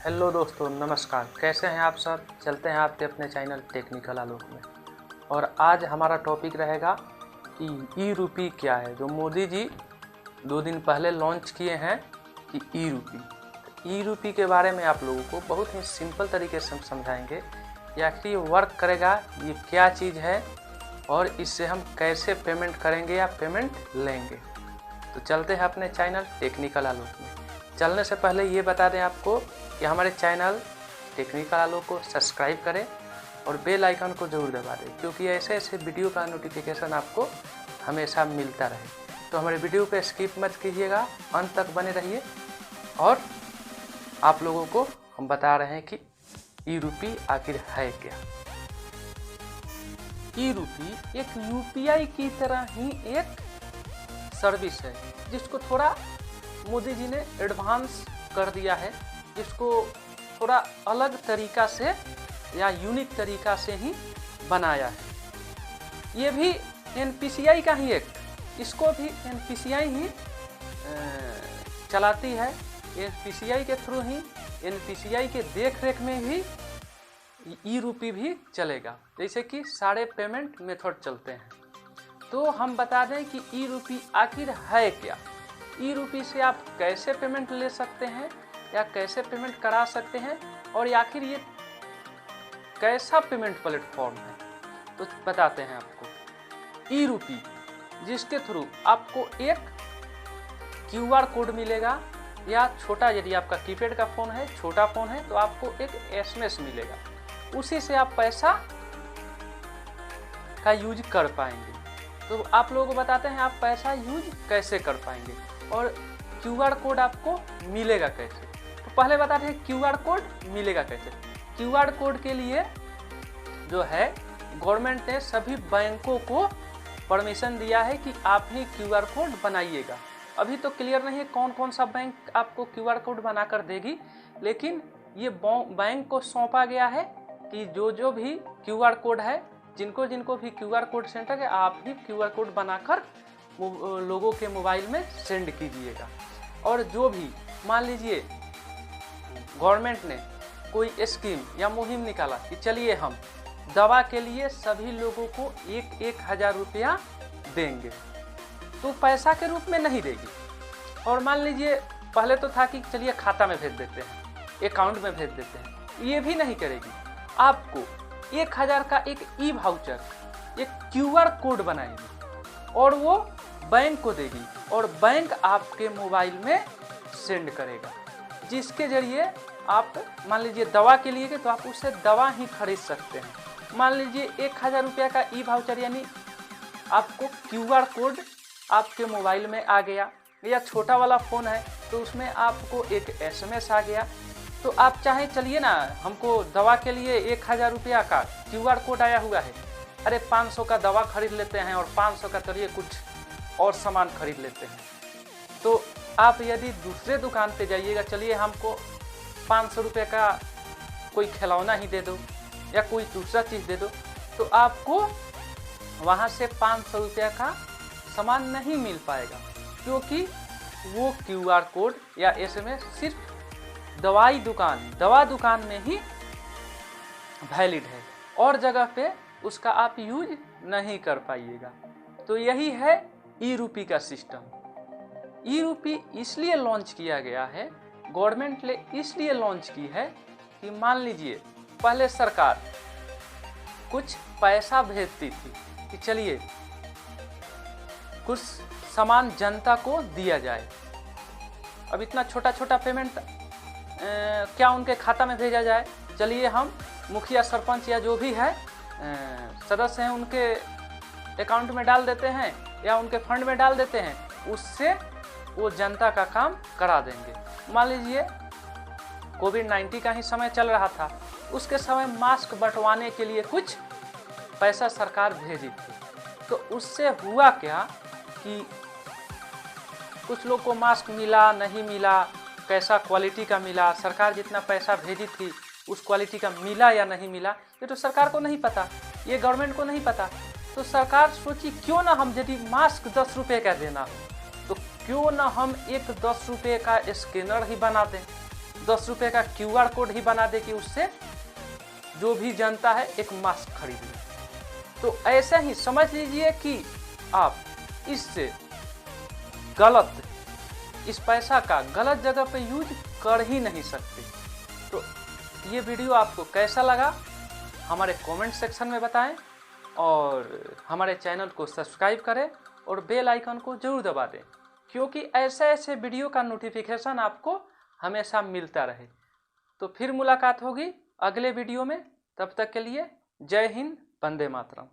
Hello दोस्तों, नमस्कार। कैसे हैं आप सब? चलते हैं आपके अपने चैनल टेक्निकल आलोक में। और आज हमारा टॉपिक रहेगा कि ई रूपी क्या है, जो मोदी जी 2 दिन पहले लॉन्च किए हैं कि ई रूपी। ई रूपी के बारे में आप लोगों को बहुत ही सिंपल तरीके से हम समझाएंगे कि आखिर ये वर्क करेगा, ये क्या चीज़ है और इससे हम कैसे पेमेंट करेंगे या पेमेंट लेंगे। तो चलते हैं अपने चैनल टेक्निकल आलोक में। चलने से पहले ये बता दें आपको कि हमारे चैनल टेक्निकल आलोक को सब्सक्राइब करें और बेल आइकन को ज़रूर दबा दें, क्योंकि ऐसे ऐसे वीडियो का नोटिफिकेशन आपको हमेशा मिलता रहे। तो हमारे वीडियो पे स्किप मत कीजिएगा, अंत तक बने रहिए। और आप लोगों को हम बता रहे हैं कि ई रूपी आखिर है क्या। ई रूपी एक यूपीआई की तरह ही एक सर्विस है, जिसको थोड़ा मोदी जी ने एडवांस कर दिया है, जिसको थोड़ा अलग तरीका से या यूनिक तरीका से ही बनाया है। ये भी एनपीसीआई का ही इसको भी एनपीसीआई ही चलाती है। एनपीसीआई के थ्रू ही, एनपीसीआई के देख रेख में ही ई रूपी भी चलेगा, जैसे कि सारे पेमेंट मेथड चलते हैं। तो हम बता दें कि ई रूपी आखिर है क्या। ई रूपी से आप कैसे पेमेंट ले सकते हैं या कैसे पेमेंट करा सकते हैं, और आखिर ये कैसा पेमेंट प्लेटफॉर्म है, तो बताते हैं आपको। ई रूपी जिसके थ्रू आपको एक क्यूआर कोड मिलेगा, या छोटा, यदि आपका कीपैड का फ़ोन है, छोटा फ़ोन है, तो आपको एक एसएमएस मिलेगा। उसी से आप पैसा का यूज कर पाएंगे। तो आप लोगों को बताते हैं आप पैसा यूज कैसे कर पाएंगे और क्यूआर कोड आपको मिलेगा कैसे। तो पहले बताते हैं क्यूआर कोड मिलेगा कैसे। क्यूआर कोड के लिए जो है, गवर्नमेंट ने सभी बैंकों को परमिशन दिया है कि आप ही क्यूआर कोड बनाइएगा। अभी तो क्लियर नहीं है कौन कौन सा बैंक आपको क्यूआर कोड बनाकर देगी, लेकिन ये बैंक को सौंपा गया है कि जो भी क्यूआर कोड है, जिनको जिनको भी क्यूआर कोड सेंटर है, आप ही क्यूआर कोड बनाकर लोगों के मोबाइल में सेंड कीजिएगा। और जो भी, मान लीजिए गवर्नमेंट ने कोई स्कीम या मुहिम निकाला कि चलिए हम दवा के लिए सभी लोगों को 1,000 रुपया देंगे, तो पैसा के रूप में नहीं देगी। और मान लीजिए पहले तो था कि चलिए खाता में भेज देते हैं, अकाउंट में भेज देते हैं, ये भी नहीं करेगी। आपको 1,000 का एक ई वाउचर, एक क्यूआर कोड बनाएगी और वो बैंक को देगी, और बैंक आपके मोबाइल में सेंड करेगा, जिसके जरिए आप मान लीजिए दवा के लिए गए तो आप उससे दवा ही खरीद सकते हैं। मान लीजिए 1,000 रुपया का ई वाउचर, यानी आपको क्यूआर कोड आपके मोबाइल में आ गया, या छोटा वाला फ़ोन है तो उसमें आपको एक एसएमएस आ गया। तो आप चाहें चलिए ना, हमको दवा के लिए 1,000 रुपया का क्यूआर कोड आया हुआ है, अरे 500 का दवा खरीद लेते हैं और 500 का चलिए कुछ और सामान खरीद लेते हैं। तो आप यदि दूसरे दुकान पे जाइएगा, चलिए हमको 500 रुपये का कोई खिलौना ही दे दो या कोई दूसरा चीज़ दे दो, तो आपको वहाँ से 500 रुपये का सामान नहीं मिल पाएगा, क्योंकि वो क्यूआर कोड या एसएमएस सिर्फ दवा दुकान में ही वैलिड है, और जगह पे उसका आप यूज नहीं कर पाइएगा। तो यही है ई रूपी का सिस्टम। ई रूपी इसलिए लॉन्च किया गया है, गवर्नमेंट ने इसलिए लॉन्च की है कि मान लीजिए पहले सरकार कुछ पैसा भेजती थी कि चलिए कुछ सामान जनता को दिया जाए। अब इतना छोटा छोटा पेमेंट क्या उनके खाता में भेजा जाए, चलिए हम मुखिया सरपंच या जो भी है सदस्य हैं उनके अकाउंट में डाल देते हैं या उनके फंड में डाल देते हैं, उससे वो जनता का काम करा देंगे। मान लीजिए कोविड-19 का ही समय चल रहा था, उसके समय मास्क बंटवाने के लिए कुछ पैसा सरकार भेजी थी, तो उससे हुआ क्या कि कुछ लोग को मास्क मिला, नहीं मिला, कैसा क्वालिटी का मिला, सरकार जितना पैसा भेजी थी उस क्वालिटी का मिला या नहीं मिला, ये तो सरकार को नहीं पता, ये गवर्नमेंट को नहीं पता। तो सरकार सोची क्यों ना हम, यदि मास्क 10 रुपये का देना हो तो क्यों ना हम एक 10 रुपये का स्कैनर ही बना दें, 10 रुपये का QR कोड ही बना दे कि उससे जो भी जनता है एक मास्क खरीद ले। तो ऐसे ही समझ लीजिए कि आप इससे गलत, इस पैसा का गलत जगह पे यूज कर ही नहीं सकते। तो ये वीडियो आपको कैसा लगा हमारे कमेंट सेक्शन में बताएं और हमारे चैनल को सब्सक्राइब करें और बेल आइकन को जरूर दबा दें, क्योंकि ऐसे ऐसे वीडियो का नोटिफिकेशन आपको हमेशा मिलता रहे। तो फिर मुलाकात होगी अगले वीडियो में, तब तक के लिए जय हिंद, वंदे मातरम।